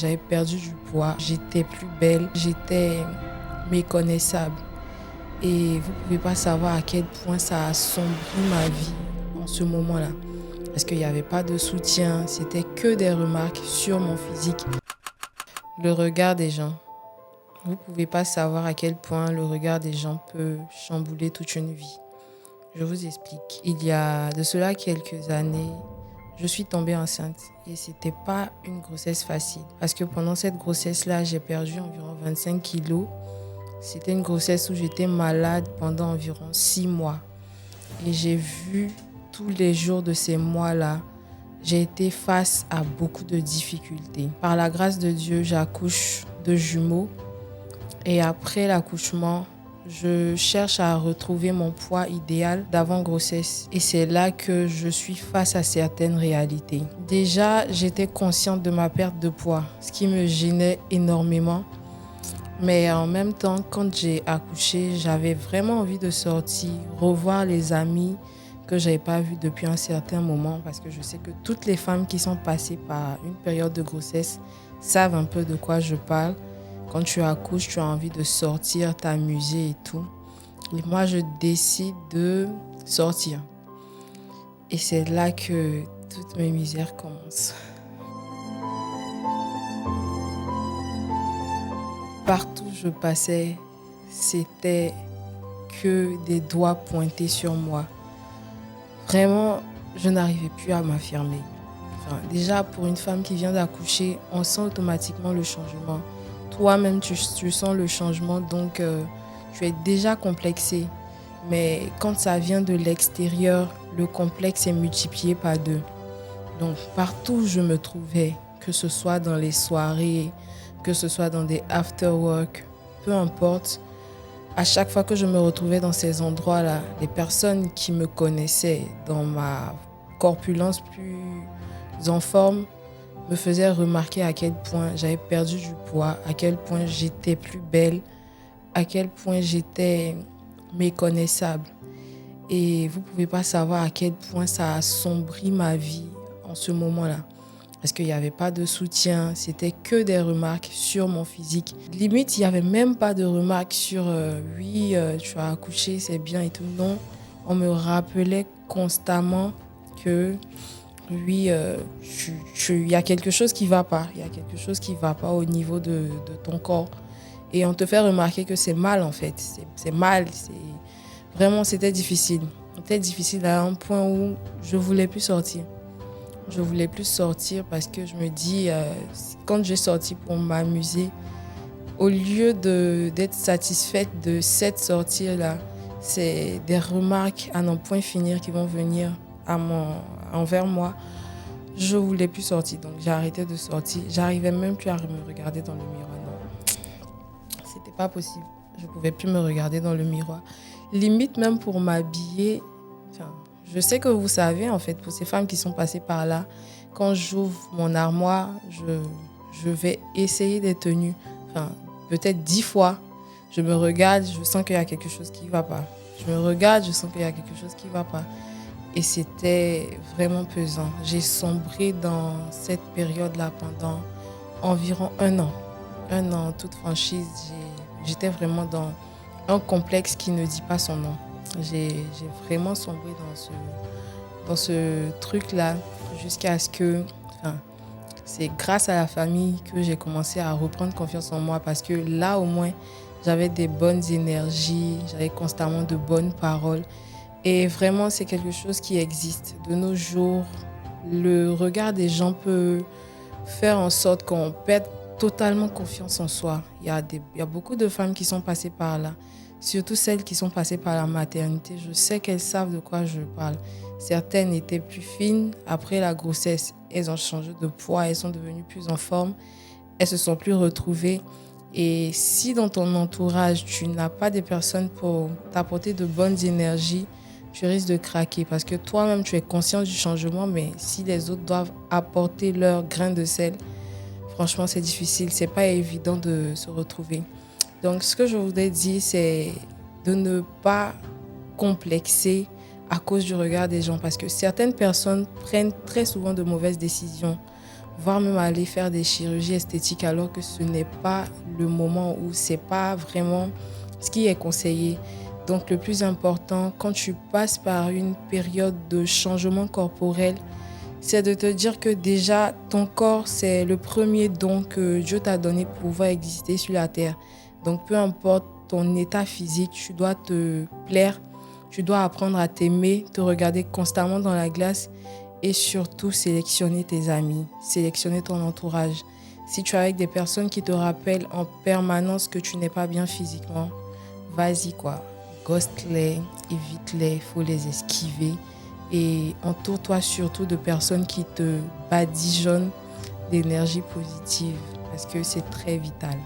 j'avais perdu du poids, j'étais plus belle, j'étais méconnaissable. Et vous ne pouvez pas savoir à quel point ça a assombri ma vie en ce moment-là. Parce qu'il n'y avait pas de soutien, c'était que des remarques sur mon physique. Le regard des gens. Vous ne pouvez pas savoir à quel point le regard des gens peut chambouler toute une vie. Je vous explique. Il y a de cela quelques années, je suis tombée enceinte et c'était pas une grossesse facile. Parce que pendant cette grossesse-là, j'ai perdu environ 25 kilos. C'était une grossesse où j'étais malade pendant environ 6 mois. Et j'ai vu tous les jours de ces mois-là, j'ai été face à beaucoup de difficultés. Par la grâce de Dieu, j'accouche de jumeaux. Et après l'accouchement, je cherche à retrouver mon poids idéal d'avant-grossesse. Et c'est là que je suis face à certaines réalités. Déjà, j'étais consciente de ma perte de poids, ce qui me gênait énormément. Mais en même temps, quand j'ai accouché, j'avais vraiment envie de sortir, revoir les amis que je n'avais pas vus depuis un certain moment. Parce que je sais que toutes les femmes qui sont passées par une période de grossesse savent un peu de quoi je parle. Quand tu accouches, tu as envie de sortir, t'amuser et tout. Et moi, je décide de sortir. Et c'est là que toutes mes misères commencent. Partout où je passais, c'était que des doigts pointés sur moi. Vraiment, je n'arrivais plus à m'affirmer. Déjà, pour une femme qui vient d'accoucher, on sent automatiquement le changement. Toi-même, tu sens le changement, donc tu es déjà complexé. Mais quand ça vient de l'extérieur, le complexe est multiplié par 2. Donc, partout où je me trouvais, que ce soit dans les soirées, que ce soit dans des after-work, peu importe, à chaque fois que je me retrouvais dans ces endroits-là, les personnes qui me connaissaient dans ma corpulence plus en forme me faisaient remarquer à quel point j'avais perdu du poids, à quel point j'étais plus belle, à quel point j'étais méconnaissable. Et vous ne pouvez pas savoir à quel point ça a assombri ma vie en ce moment-là. Parce qu'il n'y avait pas de soutien, c'était que des remarques sur mon physique. Limite, il n'y avait même pas de remarques sur oui, tu as accouché, c'est bien et tout. Non, on me rappelait constamment que oui, il y a quelque chose qui ne va pas. Il y a quelque chose qui ne va pas au niveau de ton corps. Et on te fait remarquer que c'est mal en fait. C'est mal. Vraiment, c'était difficile. C'était difficile à un point où je ne voulais plus sortir. Je voulais plus sortir parce que je me dis, quand j'ai sorti pour m'amuser, au lieu d'être satisfaite de cette sortie-là, c'est des remarques à n'en point finir qui vont venir envers moi. Je voulais plus sortir, donc j'ai arrêté de sortir. J'arrivais même plus à me regarder dans le miroir. Non, c'était pas possible. Je pouvais plus me regarder dans le miroir. Limite même pour m'habiller. Je sais que vous savez, en fait, pour ces femmes qui sont passées par là, quand j'ouvre mon armoire, je vais essayer des tenues. Peut-être 10 fois. Je me regarde, je sens qu'il y a quelque chose qui ne va pas. Je me regarde, je sens qu'il y a quelque chose qui ne va pas. Et c'était vraiment pesant. J'ai sombré dans cette période-là pendant environ 1 an. 1 an, en toute franchise, j'étais vraiment dans un complexe qui ne dit pas son nom. J'ai vraiment sombré dans ce truc-là jusqu'à ce que... c'est grâce à la famille que j'ai commencé à reprendre confiance en moi parce que là, au moins, j'avais des bonnes énergies, j'avais constamment de bonnes paroles. Et vraiment, c'est quelque chose qui existe. De nos jours, le regard des gens peut faire en sorte qu'on perde totalement confiance en soi. Il y a beaucoup de femmes qui sont passées par là. Surtout celles qui sont passées par la maternité. Je sais qu'elles savent de quoi je parle. Certaines étaient plus fines. Après la grossesse, elles ont changé de poids. Elles sont devenues plus en forme. Elles se sont plus retrouvées. Et si dans ton entourage, tu n'as pas des personnes pour t'apporter de bonnes énergies, tu risques de craquer. Parce que toi-même, tu es conscient du changement. Mais si les autres doivent apporter leur grain de sel, franchement, c'est difficile. C'est pas évident de se retrouver. Donc, ce que je voudrais dire, c'est de ne pas complexer à cause du regard des gens. Parce que certaines personnes prennent très souvent de mauvaises décisions. voire même aller faire des chirurgies esthétiques alors que ce n'est pas le moment où c'est pas vraiment ce qui est conseillé. Donc le plus important, quand tu passes par une période de changement corporel, c'est de te dire que déjà, ton corps, c'est le premier don que Dieu t'a donné pour pouvoir exister sur la terre. Donc, peu importe ton état physique, tu dois te plaire, tu dois apprendre à t'aimer, te regarder constamment dans la glace et surtout sélectionner tes amis, sélectionner ton entourage. Si tu es avec des personnes qui te rappellent en permanence que tu n'es pas bien physiquement, vas-y quoi, ghost-les, évite-les, faut les esquiver et entoure-toi surtout de personnes qui te badigeonnent d'énergie positive parce que c'est très vital.